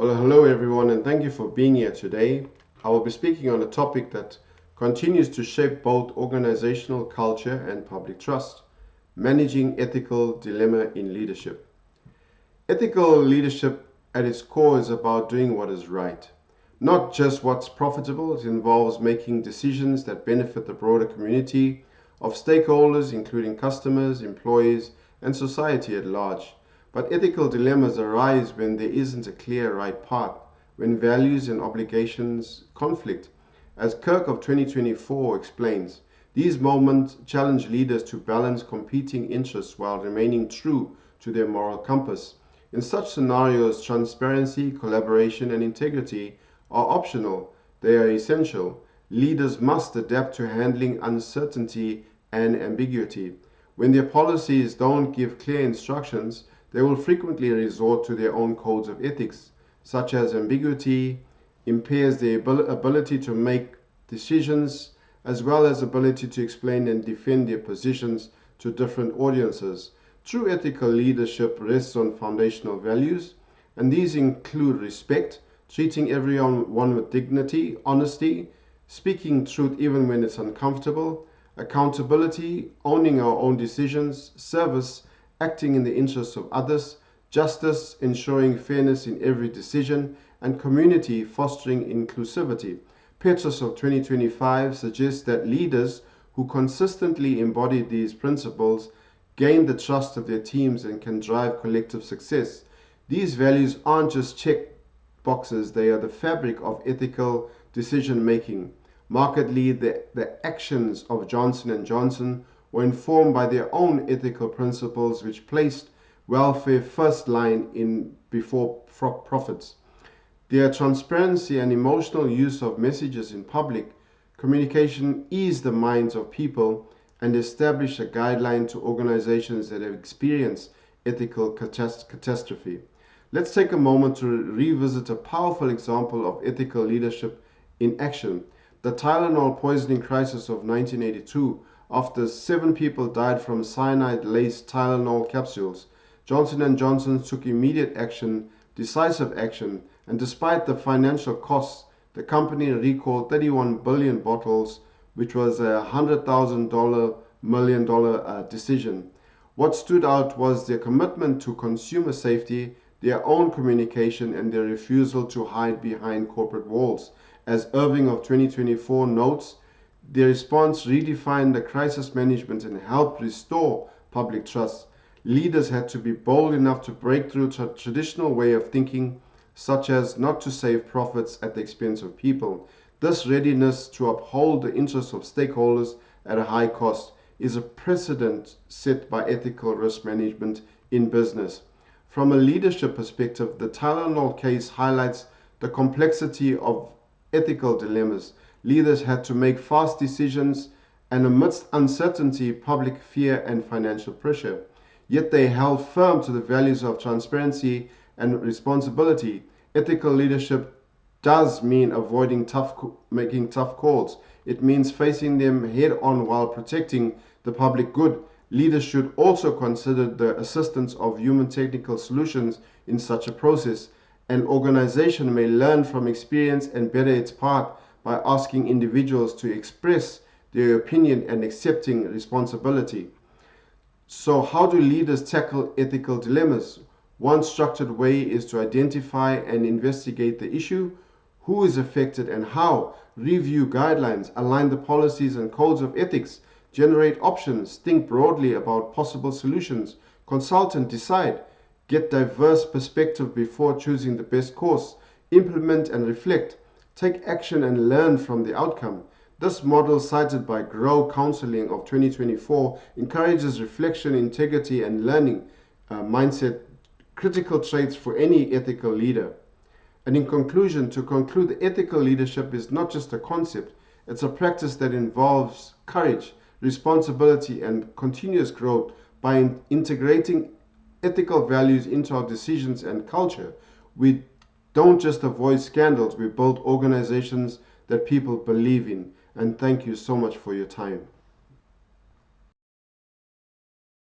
Well, hello everyone, and thank you for being here today. I will be speaking on a topic that continues to shape both organizational culture and public trust: managing ethical dilemma in leadership. Ethical leadership at its core is about doing what is right, not just what's profitable. It involves making decisions that benefit the broader community of stakeholders, including customers, employees, and society at large. But ethical dilemmas arise when there isn't a clear right path, when values and obligations conflict. As Kirk of 2024 explains, these moments challenge leaders to balance competing interests while remaining true to their moral compass. In such scenarios, transparency, collaboration, and integrity are optional. They are essential. Leaders must adapt to handling uncertainty and ambiguity. When their policies don't give clear instructions, they will frequently resort to their own codes of ethics, such as ambiguity impairs their ability to make decisions, as well as ability to explain and defend their positions to different audiences. True ethical leadership rests on foundational values, and these include respect, treating everyone with dignity, honesty, speaking truth even when it's uncomfortable, accountability, owning our own decisions, service, acting in the interests of others, justice, ensuring fairness in every decision, and community, fostering inclusivity. Petros of 2025 suggests that leaders who consistently embody these principles gain the trust of their teams and can drive collective success. These values aren't just check boxes, they are the fabric of ethical decision making. Markedly, the actions of Johnson & Johnson were informed by their own ethical principles, which placed welfare first line in before profits. Their transparency and emotional use of messages in public communication ease the minds of people and establish a guideline to organizations that have experienced ethical catastrophe. Let's take a moment to revisit a powerful example of ethical leadership in action: the Tylenol poisoning crisis of 1982. After 7 people died from cyanide-laced Tylenol capsules, Johnson & Johnson took immediate action, decisive action, and despite the financial costs, the company recalled 31 billion bottles, which was a $100,000 million decision. What stood out was their commitment to consumer safety, their own communication, and their refusal to hide behind corporate walls. As Irving of 2024 notes, their response redefined the crisis management and helped restore public trust. Leaders had to be bold enough to break through traditional way of thinking, such as not to save profits at the expense of people. This readiness to uphold the interests of stakeholders at a high cost is a precedent set by ethical risk management in business. From a leadership perspective, the Tylenol case highlights the complexity of ethical dilemmas. Leaders had to make fast decisions, and amidst uncertainty, public fear, and financial pressure. Yet they held firm to the values of transparency and responsibility. Ethical leadership does mean making tough calls. It means facing them head on while protecting the public good. Leaders should also consider the assistance of human technical solutions in such a process. An organization may learn from experience and better its part by asking individuals to express their opinion and accepting responsibility. So, how do leaders tackle ethical dilemmas? One structured way is to identify and investigate the issue, who is affected and how, review guidelines, align the policies and codes of ethics, generate options, think broadly about possible solutions, consult and decide, get diverse perspective before choosing the best course, implement and reflect, take action and learn from the outcome. This model, cited by Grow Counseling of 2024, encourages reflection, integrity, and learning mindset, critical traits for any ethical leader. And in conclusion, to conclude, ethical leadership is not just a concept, it's a practice that involves courage, responsibility, and continuous growth. By integrating ethical values into our decisions and culture, we don't just avoid scandals, we build organizations that people believe in. And thank you so much for your time.